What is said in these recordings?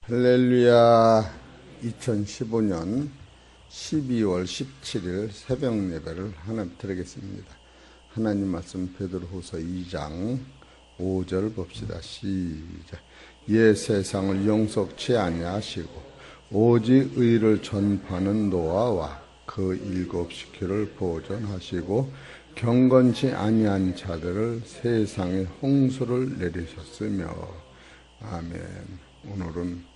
할렐루야. 2015년 12월 17일 새벽 예배를 하나님 드리겠습니다. 하나님 말씀 베드로후서 2장 5절 봅시다. 시작. 옛 세상을 영속치 아니하시고 오직 의를 전파하는 노아와 그 7시키를 보존하시고 경건치 아니한 자들을 세상에 홍수를 내리셨으며. 아멘. 오늘은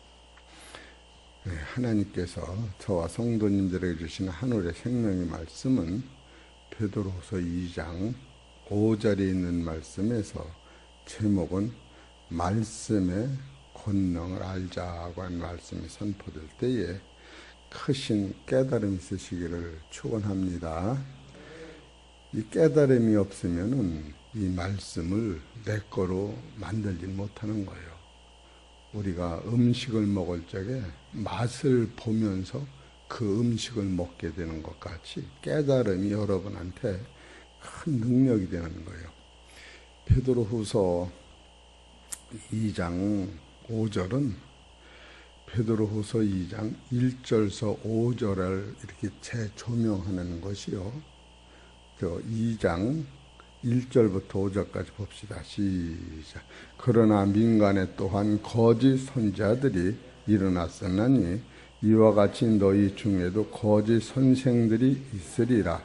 하나님께서 저와 성도님들에게 주신 하늘의 생명의 말씀은 베드로후서 2장 5절에 있는 말씀에서 제목은 말씀의 권능을 알자고 한 말씀이 선포될 때에 크신 깨달음이 있으시기를 축원합니다. 이 깨달음이 없으면은 이 말씀을 내 거로 만들지 못하는 거예요. 우리가 음식을 먹을 적에 맛을 보면서 그 음식을 먹게 되는 것 같이 깨달음이 여러분한테 큰 능력이 되는 거예요. 베드로후서 2장 5절은 베드로후서 2장 1절서 5절을 이렇게 재조명하는 것이요. 2장 1절부터 5절까지 봅시다. 시작. 그러나 민간에 또한 거짓 선지자들이 일어났었나니 이와 같이 너희 중에도 거짓 선생들이 있으리라.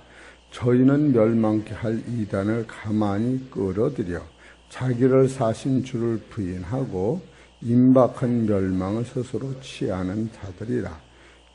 저희는 멸망케 할 이단을 가만히 끌어들여 자기를 사신 주를 부인하고 임박한 멸망을 스스로 취하는 자들이라.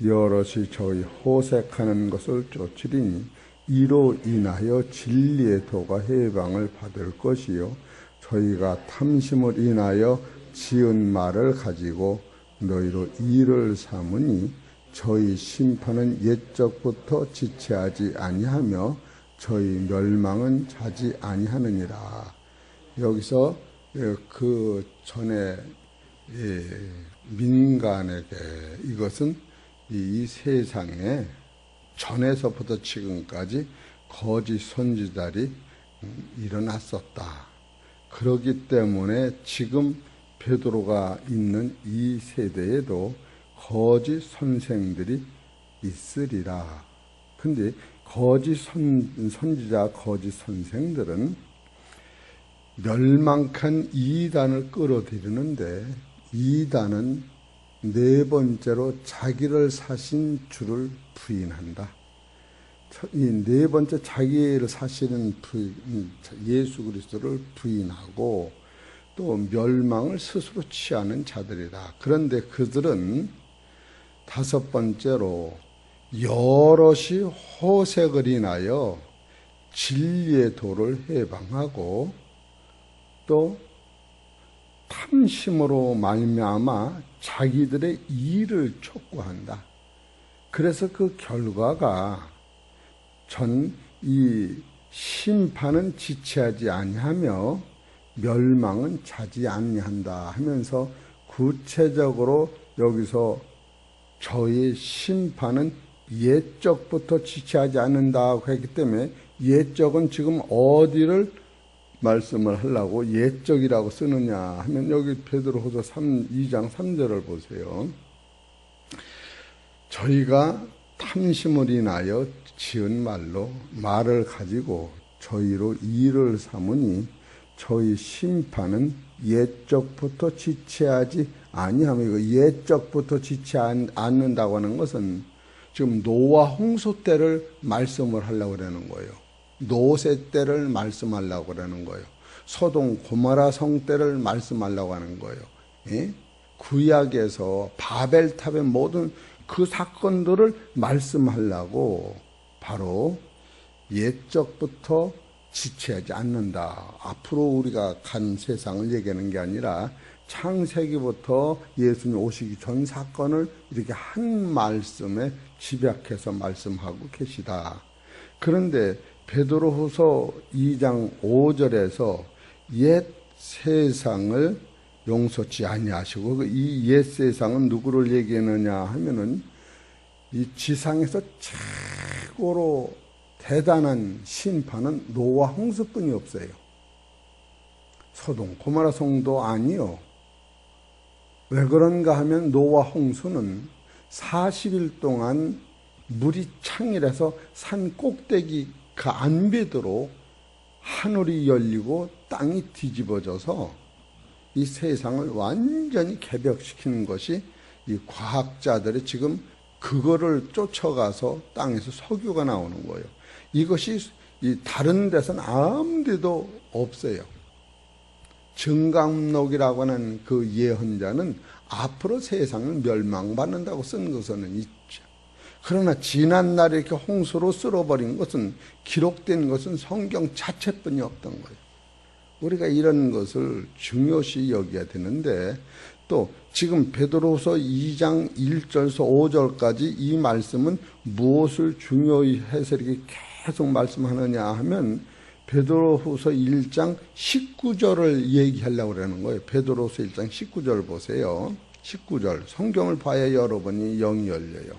여럿이 저희 호색하는 것을 쫓으리니 이로 인하여 진리의 도가 해방을 받을 것이요 저희가 탐심을 인하여 지은 말을 가지고 너희로 일을 삼으니 저희 심판은 옛적부터 지체하지 아니하며 저희 멸망은 자지 아니하느니라. 여기서 그 전에 민간에게 이것은 이 세상에 전에서부터 지금까지 거짓 선지자들이 일어났었다. 그렇기 때문에 지금 베드로가 있는 이 세대에도 거짓 선생들이 있으리라. 근데 거짓 선지자, 거짓 선생들은 멸망한 이단을 끌어들이는데 이단은 네 번째로 자기를 사신 주를 부인한다. 이 네 번째 자기를 사시는 예수 그리스도를 부인하고 또 멸망을 스스로 취하는 자들이다. 그런데 그들은 다섯 번째로 여럿이 호색을 인하여 진리의 도를 해방하고 또 탐심으로 말미암아 자기들의 이익을 촉구한다. 그래서 그 결과가 이 심판은 지체하지 아니하며 멸망은 자지 아니한다 하면서 구체적으로 여기서 저의 심판은 옛적부터 지체하지 않는다고 했기 때문에 옛적은 지금 어디를 말씀을 하려고 옛적이라고 쓰느냐 하면 여기 베드로후서 2장 3절을 보세요. 저희가 탐심을 인하여 지은 말을 가지고 저희로 일을 삼으니 저희 심판은 옛적부터 지체하지 아니하며 이거 옛적부터 지체하지 않는다고 하는 것은 지금 노아 홍수 때를 말씀을 하려고 그러는 거예요. 노세 때를 말씀하려고 그러는 거예요. 소돔 고모라 성 때를 말씀하려고 하는 거예요. 예? 구약에서 바벨탑의 모든 그 사건들을 말씀하려고 바로 옛적부터 지체하지 않는다. 앞으로 우리가 간 세상을 얘기하는 게 아니라 창세기부터 예수님 오시기 전 사건을 이렇게 한 말씀에 집약해서 말씀하고 계시다. 그런데 베드로후서 2장 5절에서 옛 세상을 용서치 아니하시고 이 옛 세상은 누구를 얘기하느냐 하면은 이 지상에서 최고로 대단한 심판은 노아 홍수뿐이 없어요. 소돔 고모라 성도 아니요. 왜 그런가 하면 노아 홍수는 40일 동안 물이 창일해서 산 꼭대기 그 안배도록 하늘이 열리고 땅이 뒤집어져서 이 세상을 완전히 개벽시키는 것이 이 과학자들이 지금 그거를 쫓아가서 땅에서 석유가 나오는 거예요. 이것이 이 다른 데서는 아무 데도 없어요. 증강록이라고 하는 그 예언자는 앞으로 세상을 멸망받는다고 쓴 것은 있죠. 그러나 지난날에 이렇게 홍수로 쓸어버린 것은, 기록된 것은 성경 자체뿐이 없던 거예요. 우리가 이런 것을 중요시 여겨야 되는데, 또 지금 베드로서 2장 1절에서 5절까지 이 말씀은 무엇을 중요히 해서 이렇게 계속 말씀하느냐 하면 베드로후서 1장 19절을 얘기하려고 그러는 거예요. 베드로후서 1장 19절 보세요. 19절 성경을 봐야 여러분이 영이 열려요.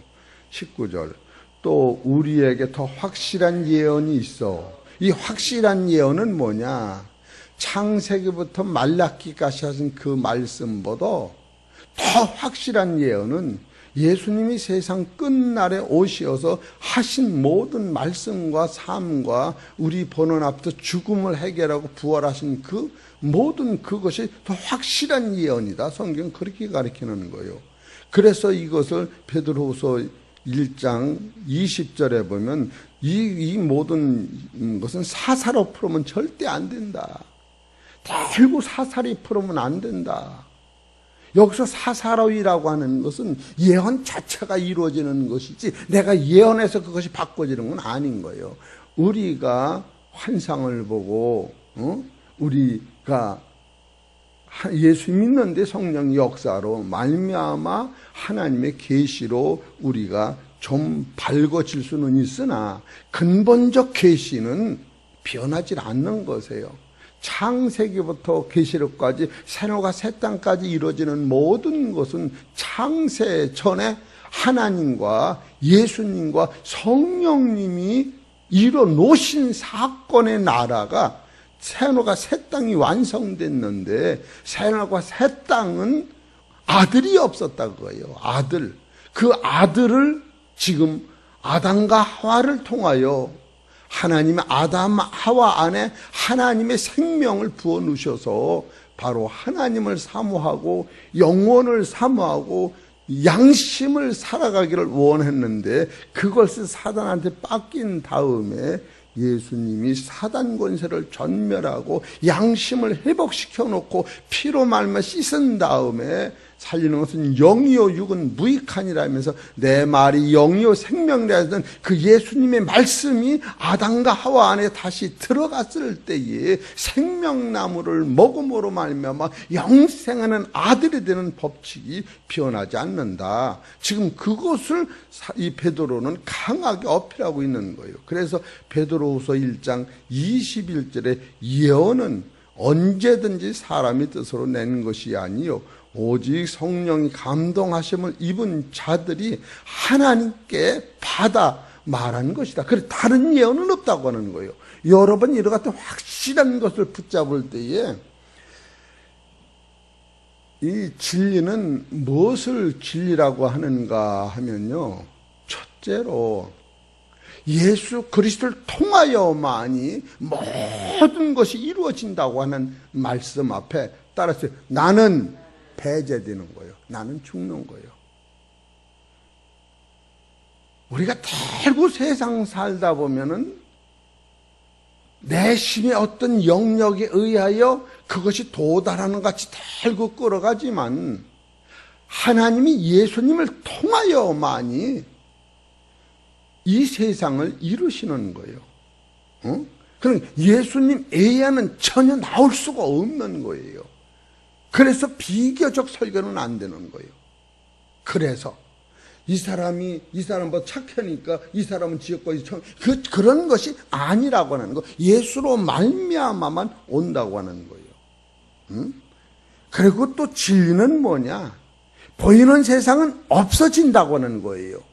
19절 또 우리에게 더 확실한 예언이 있어. 이 확실한 예언은 뭐냐? 창세기부터 말라기까지 하신 그 말씀보다 더 확실한 예언은 예수님이 세상 끝날에 오시어서 하신 모든 말씀과 삶과 우리 보는 앞에서 죽음을 해결하고 부활하신 그 모든 그것이 더 확실한 예언이다. 성경은 그렇게 가르치는 거예요. 그래서 이것을 베드로후서 1장 20절에 보면 이 모든 것은 사사로 풀으면 절대 안 된다. 대고 사사리 풀으면 안 된다. 여기서 사사로이라고 하는 것은 예언 자체가 이루어지는 것이지 내가 예언해서 그것이 바꿔지는 건 아닌 거예요. 우리가 환상을 보고 우리가 예수 믿는데 성령 역사로 말미암아 하나님의 계시로 우리가 좀 밝아질 수는 있으나 근본적 계시는 변하지 않는 것이에요. 창세기부터 계시록까지 새로가 새 땅까지 이루어지는 모든 것은 창세 전에 하나님과 예수님과 성령님이 이뤄놓으신 사건의 나라가 새노가 새 땅이 완성됐는데 새노가 새 땅은 아들이 없었다 그거예요. 아들. 그 아들을 지금 아담과 하와를 통하여 하나님의 아담 하와 안에 하나님의 생명을 부어 놓으셔서 바로 하나님을 사모하고 영혼을 사모하고 양심을 살아가기를 원했는데 그것을 사단한테 뺏긴 다음에 예수님이 사단 권세를 전멸하고 양심을 회복시켜 놓고 피로 말며 씻은 다음에 살리는 것은 영이요 육은 무익하니라면서 내 말이 영이요 생명이라던 그 예수님의 말씀이 아담과 하와 안에 다시 들어갔을 때에 생명나무를 먹음으로 말미암아 영생하는 아들이 되는 법칙이 변하지 않는다. 지금 그것을 이 베드로는 강하게 어필하고 있는 거예요. 그래서 베드로후서 1장 21절에 예언은 언제든지 사람의 뜻으로 낸 것이 아니요 오직 성령이 감동하심을 입은 자들이 하나님께 받아 말한 것이다. 그래 다른 예언은 없다고 하는 거예요. 여러분 이런 같은 확실한 것을 붙잡을 때에 이 진리는 무엇을 진리라고 하는가 하면요, 첫째로 예수 그리스도를 통하여만이 모든 것이 이루어진다고 하는 말씀 앞에 따라서 나는 배제되는 거예요. 나는 죽는 거예요. 우리가 대고 세상 살다 보면은 내심의 어떤 영역에 의하여 그것이 도달하는 같이 대고 끌어가지만 하나님이 예수님을 통하여만이 이 세상을 이루시는 거예요. 그럼 예수님 외에는 전혀 나올 수가 없는 거예요. 그래서 비교적 설교는 안 되는 거예요. 그래서 이 사람보다 착하니까 이 사람은 지옥까지 그런 것이 아니라고 하는 거. 예수로 말미암아만 온다고 하는 거예요. 그리고 또 진리는 뭐냐? 보이는 세상은 없어진다고 하는 거예요.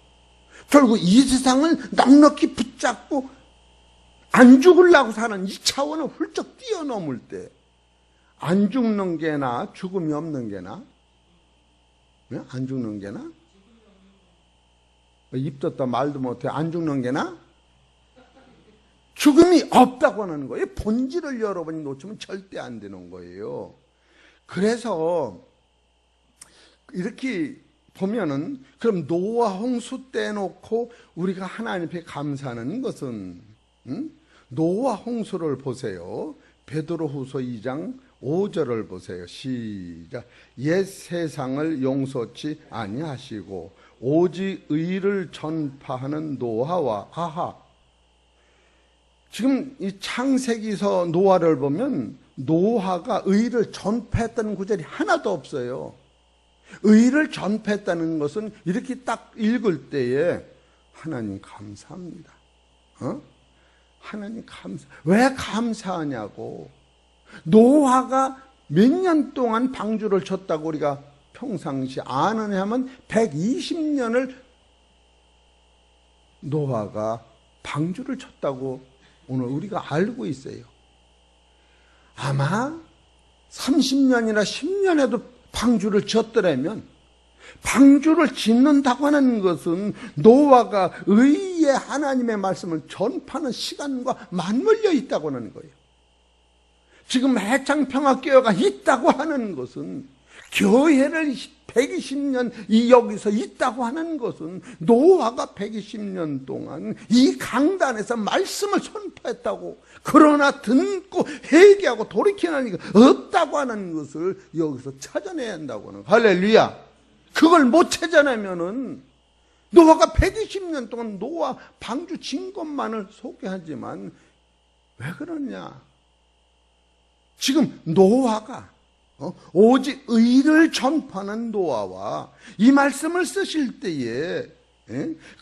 결국 이 세상을 넉넉히 붙잡고 안 죽으려고 사는 이 차원을 훌쩍 뛰어넘을 때 안 죽는 게나 죽음이 없는 게나 안 죽는 게 나? 입 떴다 말도 못해 안 죽는 게 나? 죽음이 없다고 하는 거예요. 본질을 여러분이 놓치면 절대 안 되는 거예요. 그래서 이렇게 보면은 그럼 노아 홍수 때 놓고 우리가 하나님 앞에 감사하는 것은 노아 홍수를 보세요. 베드로후서 2장 5절을 보세요. 시작. 옛 세상을 용서치 아니하시고 오직 의를 전파하는 노아와 아하. 지금 이 창세기서 노아를 보면 노아가 의를 전파했다는 구절이 하나도 없어요. 의를 전파했다는 것은 이렇게 딱 읽을 때에 하나님 감사합니다. 하나님 감사. 왜 감사하냐고. 노아가 몇 년 동안 방주를 쳤다고 우리가 평상시 아느냐 하면 120년을 노아가 방주를 쳤다고 오늘 우리가 알고 있어요. 아마 30년이나 10년에도 방주를 쳤더라면 방주를 짓는다고 하는 것은 노아가 의의 하나님의 말씀을 전파하는 시간과 맞물려 있다고 하는 거예요. 지금 해창평화교회가 있다고 하는 것은 교회를 120년 여기서 있다고 하는 것은 노아가 120년 동안 이 강단에서 말씀을 선포했다고, 그러나 듣고 회개하고 돌이키는 이가 없다고 하는 것을 여기서 찾아내야 한다고 하는 거예요. 할렐루야. 그걸 못 찾아내면은 노아가 120년 동안 노아 방주 진 것만을 소개하지만 왜 그러냐. 지금 노아가 오직 의를 전파하는 노아와 이 말씀을 쓰실 때에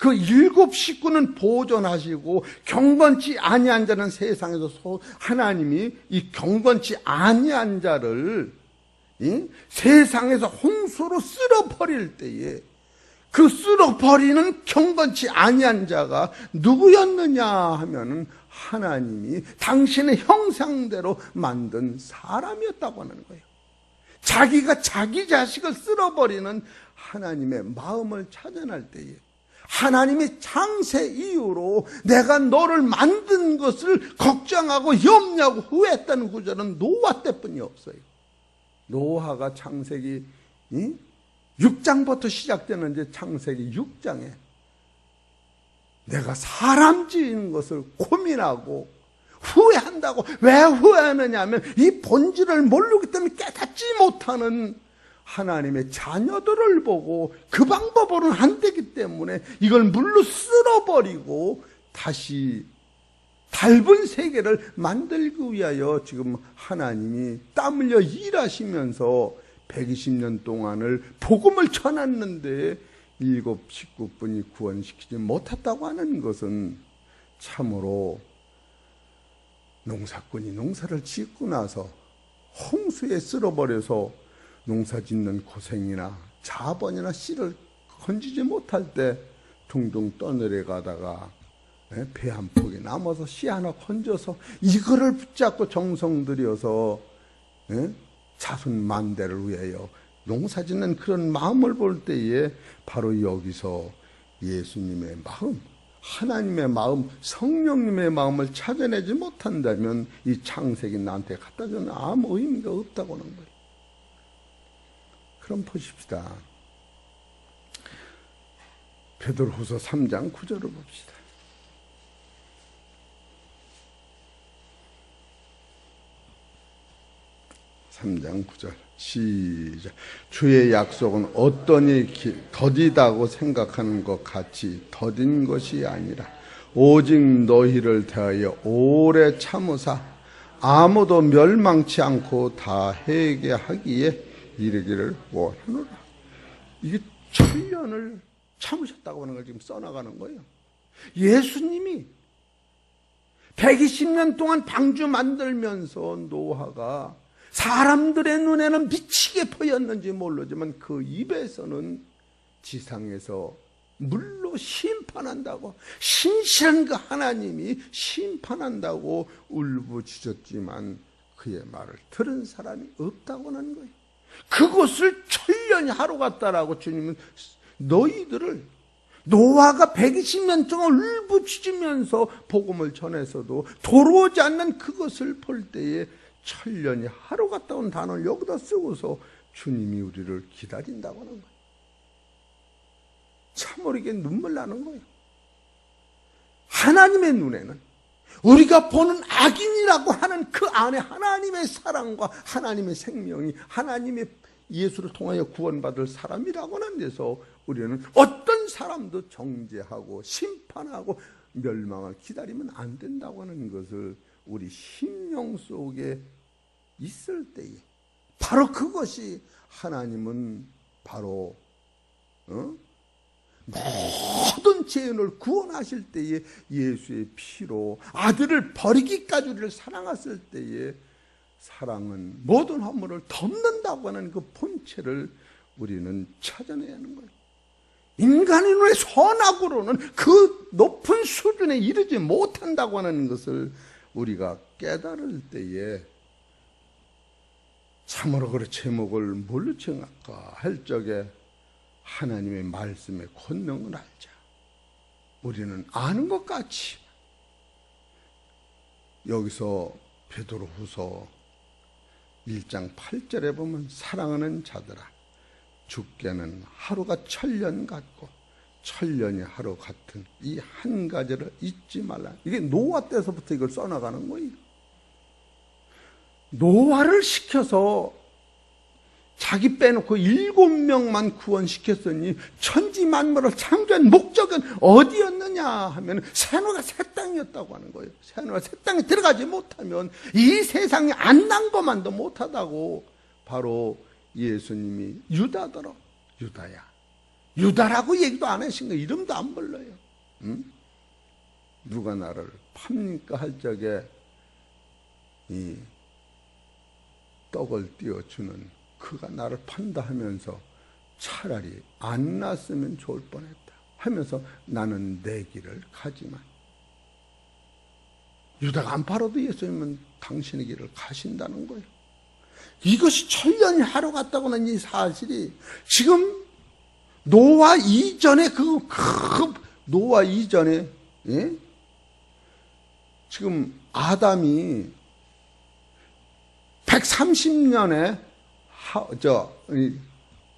그 7 식구는 보존하시고 경건치 아니한 자는 세상에서 하나님이 이 경건치 아니한 자를 세상에서 홍수로 쓸어버릴 때에 그 쓸어버리는 경건치 아니한 자가 누구였느냐 하면은 하나님이 당신의 형상대로 만든 사람이었다고 하는 거예요. 자기가 자기 자식을 쓸어버리는 하나님의 마음을 찾아낼 때에 하나님이 창세 이후로 내가 너를 만든 것을 걱정하고 염려하고 후회했다는 구절은 노아 때뿐이 없어요. 노아가 창세기 6장부터 시작되는 이제 창세기 6장에 내가 사람 지은 것을 고민하고 후회한다고. 왜 후회하느냐 하면 이 본질을 모르기 때문에 깨닫지 못하는 하나님의 자녀들을 보고 그 방법으로는 안 되기 때문에 이걸 물로 쓸어버리고 다시 닮은 세계를 만들기 위하여 지금 하나님이 땀 흘려 일하시면서 120년 동안을 복음을 전했는데 7 식구뿐이 구원시키지 못했다고 하는 것은 참으로 농사꾼이 농사를 짓고 나서 홍수에 쓸어버려서 농사 짓는 고생이나 자본이나 씨를 건지지 못할 때 둥둥 떠내려가다가 배 한 폭이 남아서 씨 하나 건져서 이거를 붙잡고 정성 들여서 자손 만대를 위하여 농사 짓는 그런 마음을 볼 때에 바로 여기서 예수님의 마음, 하나님의 마음, 성령님의 마음을 찾아내지 못한다면 이 창세기 나한테 갖다 주는 아무 의미가 없다고 하는 거예요. 그럼 보십시다. 베드로후서 3장 9절을 봅시다. 3장 9절 시작. 주의 약속은 어떠니 더디다고 생각하는 것 같이 더딘 것이 아니라 오직 너희를 대하여 오래 참으사 아무도 멸망치 않고 다 회개하기에 이르기를 원하노라. 이게 7년을 참으셨다고 하는 걸 지금 써나가는 거예요. 예수님이 120년 동안 방주 만들면서 노아가 사람들의 눈에는 미치게 보였는지 모르지만 그 입에서는 지상에서 물로 심판한다고, 신실한 그 하나님이 심판한다고 울부짖었지만 그의 말을 들은 사람이 없다고 하는 거예요. 그것을 천년이 하루 같다라고 주님은 너희들을 노아가 120년 동안 울부짖으면서 복음을 전해서도 돌아오지 않는 그것을 볼 때에 천년이 하루 같다는 단어를 여기다 쓰고서 주님이 우리를 기다린다고 하는 거예요. 참으로 이게 눈물 나는 거예요. 하나님의 눈에는 우리가 보는 악인이라고 하는 그 안에 하나님의 사랑과 하나님의 생명이 하나님의 예수를 통하여 구원받을 사람이라고 하는 데서 우리는 어떤 사람도 정죄하고 심판하고 멸망을 기다리면 안 된다고 하는 것을 우리 심령 속에 있을 때에 바로 그것이 하나님은 바로 모든 죄인을 구원하실 때에 예수의 피로 아들을 버리기까지 우리를 사랑하실 때에 사랑은 모든 허물을 덮는다고 하는 그 본체를 우리는 찾아내야 하는 거예요. 인간의 눈에 선악으로는 그 높은 수준에 이르지 못한다고 하는 것을 우리가 깨달을 때에 참으로 그 제목을 뭘로 정할까 할 적에 하나님의 말씀의 권능을 알자. 우리는 아는 것 같이 여기서 베드로후서 1장 8절에 보면 사랑하는 자들아 주께는 하루가 천년 같고 천년이 하루 같은 이 한 가지를 잊지 말라. 이게 노아 때서부터 이걸 써나가는 거예요. 노아를 시켜서 자기 빼놓고 7명만 구원시켰으니 천지 만물을 창조한 목적은 어디였느냐 하면 새노가 새 땅이었다고 하는 거예요. 새노가 새 땅에 들어가지 못하면 이 세상에 안 난 것만도 못하다고 바로 예수님이 유다더러 유다야 유다라고 얘기도 안 하신 거예요. 이름도 안 불러요. 응? 누가 나를 팝니까 할 적에 이 떡을 띄워주는 그가 나를 판다 하면서 차라리 안 났으면 좋을 뻔했다 하면서 나는 내 길을 가지만 유다가 안 팔아도 예수님은 당신의 길을 가신다는 거예요. 이것이 천년이 하루 같다고 하는 이 사실이 지금 노아 이전에 노아 이전에 예? 지금 아담이 130년에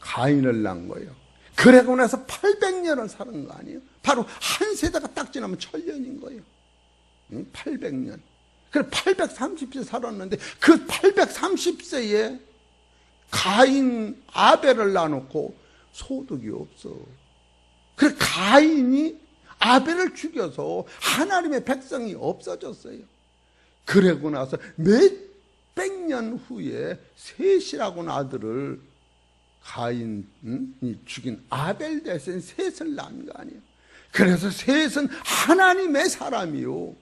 가인을 낳은 거예요. 그러고 나서 800년을 사는 거 아니에요? 바로 한 세대가 딱 지나면 천년인 거예요. 800년. 그래 830세 살았는데 그 830세에 가인 아벨을 낳아놓고 소득이 없어. 그래 가인이 아벨을 죽여서 하나님의 백성이 없어졌어요. 그러고 나서 몇백 년 후에 셋이라고는 아들을 가인이 죽인 아벨 대신 셋을 낳은 거 아니에요. 그래서 셋은 하나님의 사람이요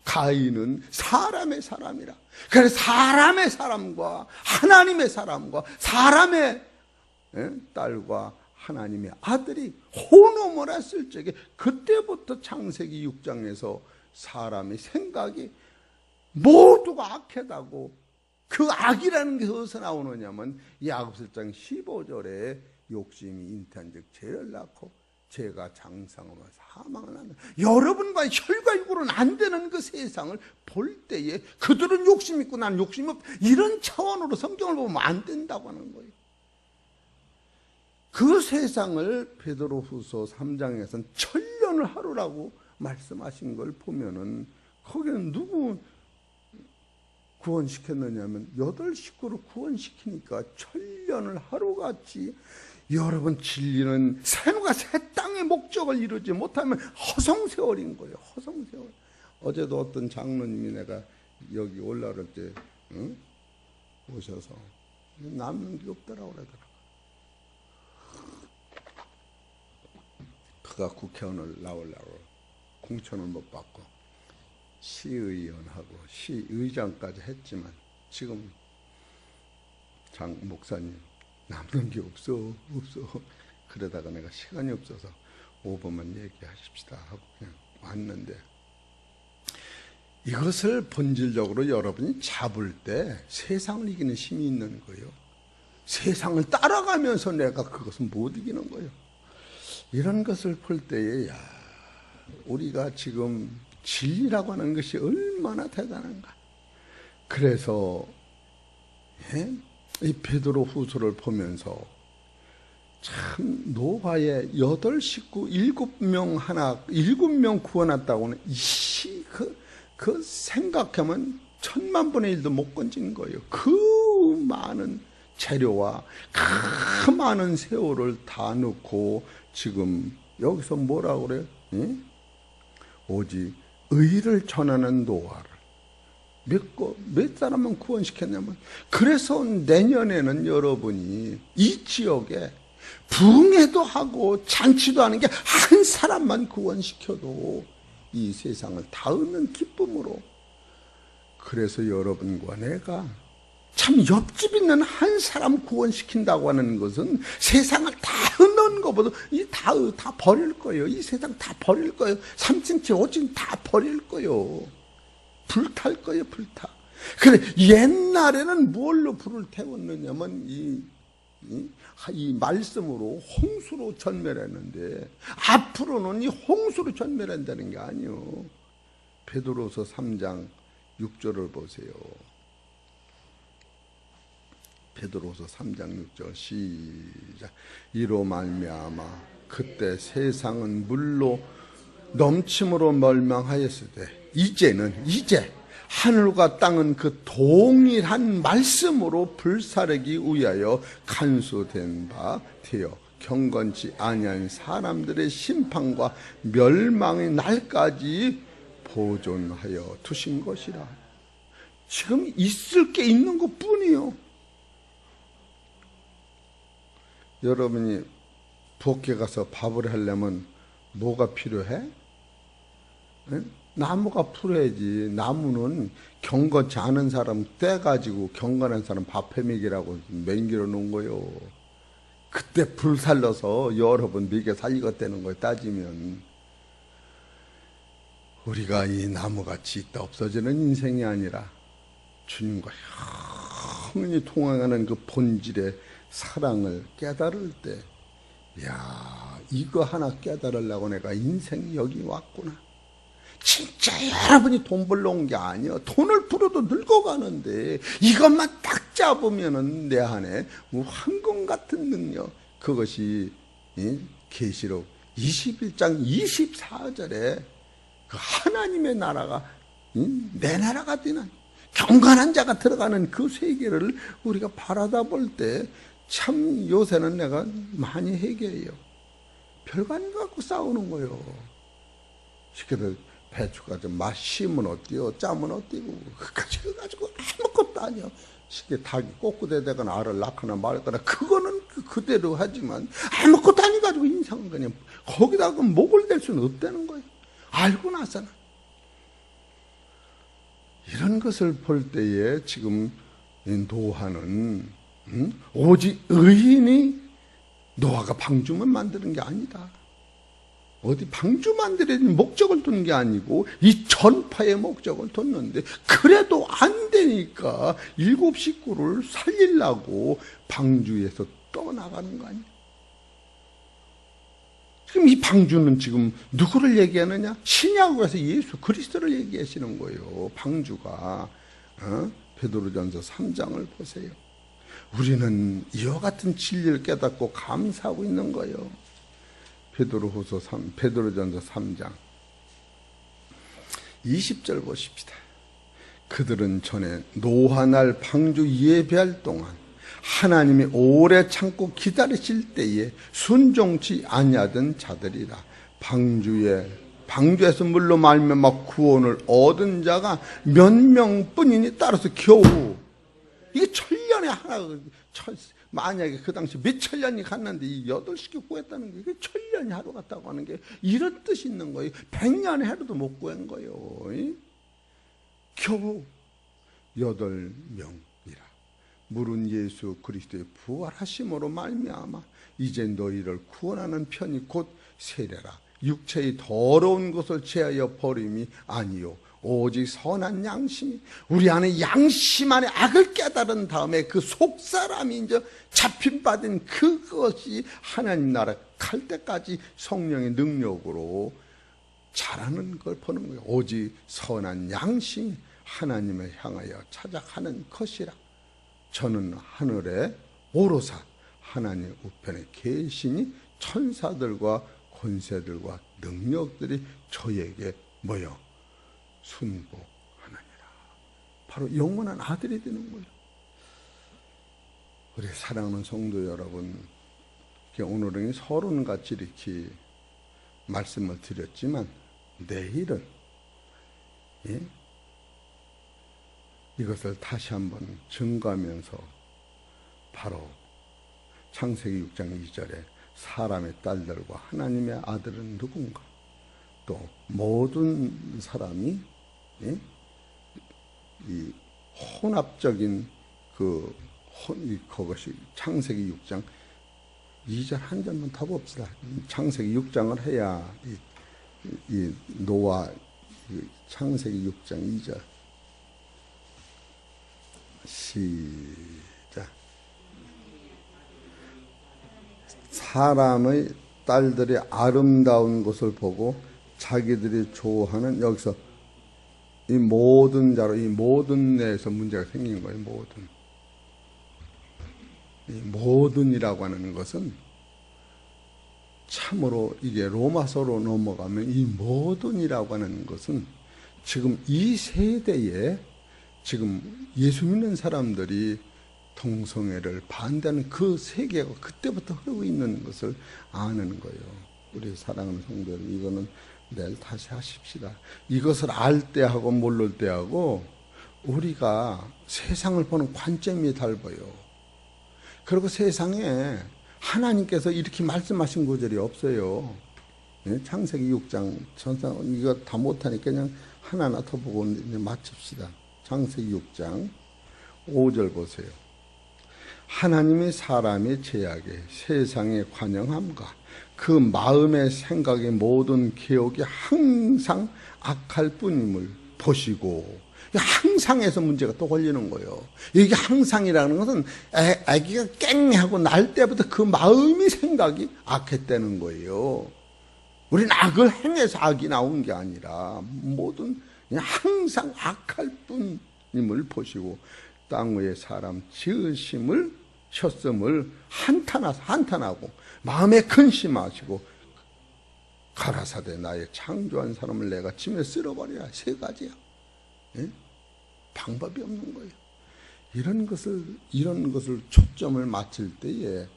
가인은 사람의 사람이라. 그래서 사람의 사람과 하나님의 사람과 사람의 딸과 하나님의 아들이 혼음을 했을 적에 그때부터 창세기 6장에서 사람의 생각이 모두가 악하다고. 그 악이라는 게 어디서 나오느냐면 야고보서 1장 15절에 욕심이 잉태한 즉 죄를 낳고 죄가 장성하며 사망을 하는 여러분과 혈과 육으로는 안 되는 그 세상을 볼 때에 그들은 욕심 있고 난 욕심이 없 이런 차원으로 성경을 보면 안 된다고 하는 거예요. 그 세상을 베드로후서 3장에서는 천년을 하루라고 말씀하신 걸 보면은 거기는 누구 구원시켰느냐면 8식구를 구원시키니까 천년을 하루같이 여러분 진리는 새누가 새 땅의 목적을 이루지 못하면 허송세월인 거예요. 허송세월. 어제도 어떤 장로님이 내가 여기 올라올 때 오셔서 남는 게 없더라고 그러더라고. 그가 국회의원을 나오려고 공천을 못 받고 시의원하고 시의장까지 했지만 지금 장 목사님 남는 게 없어. 그러다가 내가 시간이 없어서 5분만 얘기하십시다 하고 그냥 왔는데 이것을 본질적으로 여러분이 잡을 때 세상을 이기는 힘이 있는 거예요. 세상을 따라가면서 내가 그것은 못 이기는 거예요. 이런 것을 볼 때에 우리가 지금 진리라고 하는 것이 얼마나 대단한가. 그래서 이 베드로 후서를 보면서 참 노아의 8식구 7명 구원했다고는 그 생각하면 1000만 분의 1도 못 건진 거예요. 그 많은 재료와 그 많은 세월을 다 넣고 지금 여기서 뭐라고 그래요? 오직 의를 전하는 노아를 몇 사람만 구원시켰냐면, 그래서 내년에는 여러분이 이 지역에 부흥회도 하고 잔치도 하는 게 한 사람만 구원시켜도 이 세상을 다 얻는 기쁨으로. 그래서 여러분과 내가 참 옆집 있는 한 사람 구원시킨다고 하는 것은 세상을 다 얻는 것보다 다 버릴 거예요. 이 세상 다 버릴 거예요. 3층째 5층 다 버릴 거예요. 불탈 거예요. 불타. 그래, 옛날에는 뭘로 불을 태웠느냐면 이 말씀으로 홍수로 전멸했는데, 앞으로는 이 홍수로 전멸한다는 게 아니요. 베드로서 3장 6절을 보세요. 베드로서 3장 6절 시작. 이로 말미암아 그때 세상은 물로 넘침으로 멸망하였으되 이제 하늘과 땅은 그 동일한 말씀으로 불사르기 위하여 간수된 바 되어 경건치 아니한 사람들의 심판과 멸망의 날까지 보존하여 두신 것이라. 지금 있을 게 있는 것 뿐이요. 여러분이 부엌에 가서 밥을 하려면 뭐가 필요해? 나무가 필요하지. 나무는 경건치 않은 사람 떼가지고 경건한 사람 밥 해먹이라고 맹기로 놓은 거요. 그때 불 살려서 여러 번 먹여 살리겠다는 걸 따지면, 우리가 이 나무같이 있다 없어지는 인생이 아니라 주님과 영원히 통행하는 그 본질의 사랑을 깨달을 때, 이거 하나 깨달으려고 내가 인생이 여기 왔구나. 진짜 여러분이 돈 벌러 온 게 아니야. 돈을 벌어도 늙어가는데 이것만 딱 잡으면은 내 안에 황금 같은 능력, 그것이 계시록 21장 24절에 그 하나님의 나라가 내 나라가 되는 경건한 자가 들어가는 그 세계를 우리가 바라다 볼 때, 참 요새는 내가 많이 회개해요. 별거 아닌 것 갖고 싸우는 거예요. 시켜들 배추가 좀 맛 심은 어때요? 짬은 어때요? 가지고 아무것도 아니야. 쉽게 닭이 꼬꾸대대거나 알을 낳거나 말거나 그거는 그대로 하지만, 아무것도 아니 가지고 인상은 그냥 거기다가 목을 댈 수는 없다는 거예요. 알고 나서는. 이런 것을 볼 때에 지금 노아는 오직 의인이, 노아가 방주만 만드는 게 아니다. 어디 방주 만들어야지 목적을 두는 게 아니고 이 전파의 목적을 뒀는데, 그래도 안 되니까 7식구를 살리려고 방주에서 떠나가는 거 아니야. 지금 이 방주는 지금 누구를 얘기하느냐? 신약에서 예수 그리스도를 얘기하시는 거예요. 방주가. 베드로전서 3장을 보세요. 우리는 이와 같은 진리를 깨닫고 감사하고 있는 거예요. 베드로전서 3장 20절 보십시다. 그들은 전에 노아날 방주 예배할 동안 하나님이 오래 참고 기다리실 때에 순종치 아니하던 자들이라. 방주에서 물로 말미암아 구원을 얻은 자가 몇 명뿐이니, 따라서 겨우, 이게 천년에 하나, 만약에 그 당시 몇 천년이 갔는데 이 8식구 구했다는 게, 이게 천년이 하루 갔다고 하는 게 이런 뜻이 있는 거예요. 100년의 하루도 못 구한 거예요. 겨우 8명이라. 물은 예수 그리스도의 부활하심으로 말미암아 이제 너희를 구원하는 편이 곧 세례라. 육체의 더러운 것을 제하여 버림이 아니요 오직 선한 양심이, 우리 안에 양심 안에 악을 깨달은 다음에 그 속사람이 이제 잡힌받은 그것이 하나님 나라 갈 때까지 성령의 능력으로 자라는 걸 보는 거예요. 오직 선한 양심이 하나님을 향하여 찾아가는 것이라. 저는 하늘에 오로사 하나님 우편에 계시니 천사들과 권세들과 능력들이 저에게 모여 순복하느니라. 바로 영원한 아들이 되는 거예요. 우리 사랑하는 성도 여러분, 오늘은 서론같이 이렇게 말씀을 드렸지만 내일은 이것을 다시 한번 증거하면서 바로 창세기 6장 2절에 사람의 딸들과 하나님의 아들은 누군가, 또 모든 사람이 이 혼합적인 그것이 창세기 6장 2절 한 절만 더 봅시다. 창세기 6장을 해야 이 노아 창세기 6장 2절 시작. 사람의 딸들이 아름다운 것을 보고 자기들이 좋아하는, 여기서 이 모든 자로, 이 모든 내에서 문제가 생긴 거예요. 모든. 이 모든이라고 하는 것은 참으로 이게 로마서로 넘어가면 이 모든이라고 하는 것은 지금 이 세대에 지금 예수 믿는 사람들이 동성애를 반대하는 그 세계가 그때부터 흐르고 있는 것을 아는 거예요. 우리 사랑하는 성도 여러분, 이거는 내일 다시 하십시다. 이것을 알 때하고 모를 때하고 우리가 세상을 보는 관점이 달라요. 그리고 세상에 하나님께서 이렇게 말씀하신 구절이 없어요. 창세기 6장 전사 이거 다 못하니까 그냥 하나하나 더 보고 이제 마칩시다. 창세기 6장 5절 보세요. 하나님의 사람의 죄악에 세상의 관영함과 그 마음의 생각의 모든 개혁이 항상 악할 뿐임을 보시고, 항상에서 문제가 또 걸리는 거예요. 이게 항상이라는 것은 아기가 깽하고 날 때부터 그 마음의 생각이 악했다는 거예요. 우리는 악을 행해서 악이 나온 게 아니라 모든 항상 악할 뿐임을 보시고 땅 위에 사람 지으심을 셨음을 한탄하고 마음에 근심하시고 가라사대 나의 창조한 사람을 내가 침에 쓸어버려야. 세 가지야. 방법이 없는 거예요. 이런 것을 초점을 맞출 때에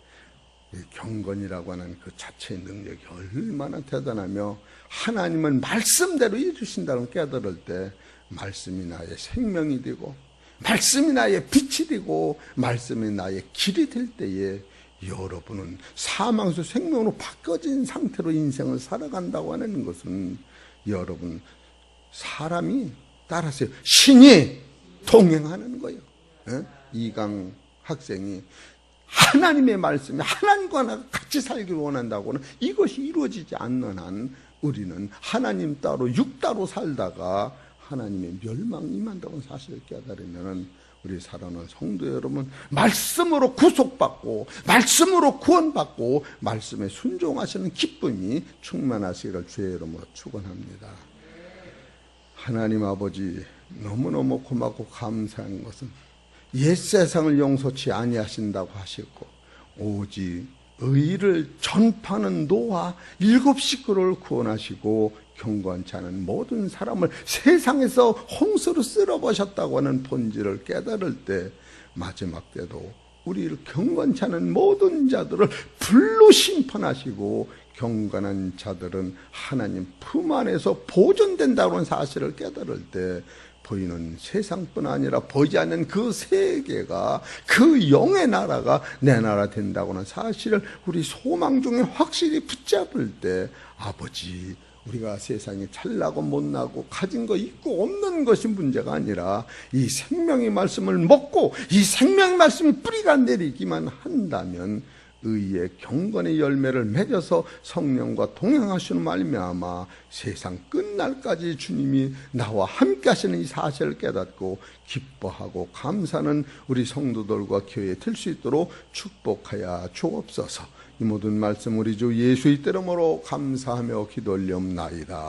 경건이라고 하는 그 자체의 능력이 얼마나 대단하며 하나님은 말씀대로 이루신다는 걸 깨달을 때 말씀이 나의 생명이 되고 말씀이 나의 빛이 되고 말씀이 나의 길이 될 때에 여러분은 사망에서 생명으로 바꿔진 상태로 인생을 살아간다고 하는 것은 여러분 사람이 따라서요. 신이 동행하는 거예요. 이강 학생이 하나님의 말씀이 하나님과 같이 살기를 원한다고는 이것이 이루어지지 않는 한 우리는 하나님 따로 육 따로 살다가 하나님의 멸망이 임한다는 사실을 깨달으면 우리 사랑하는 성도 여러분, 말씀으로 구속받고 말씀으로 구원받고 말씀에 순종하시는 기쁨이 충만하시기를 주의 이름으로 축원합니다. 하나님 아버지, 너무너무 고맙고 감사한 것은 옛 세상을 용서치 아니하신다고 하셨고 오직 의를 전파하는 노아 7 식구를 구원하시고 경건치 않은 모든 사람을 세상에서 홍수로 쓸어버셨다고 하는 본질을 깨달을 때 마지막 때도 우리를 경건치 않은 모든 자들을 불로 심판하시고 경건한 자들은 하나님 품 안에서 보존된다고 하는 사실을 깨달을 때 보이는 세상뿐 아니라 보이지 않는 그 세계가 그 영의 나라가 내 나라 된다고 하는 사실을 우리 소망 중에 확실히 붙잡을 때 아버지, 우리가 세상에 잘나고 못나고 가진 거 있고 없는 것이 문제가 아니라 이 생명의 말씀을 먹고 이 생명의 말씀이 뿌리가 내리기만 한다면 의의 경건의 열매를 맺어서 성령과 동행하시는 말미암아 세상 끝날까지 주님이 나와 함께 하시는 이 사실을 깨닫고 기뻐하고 감사하는 우리 성도들과 교회 될 수 있도록 축복하여 주옵소서. 이 모든 말씀 우리 주 예수의 이름으로 감사하며 기도 올리옵나이다.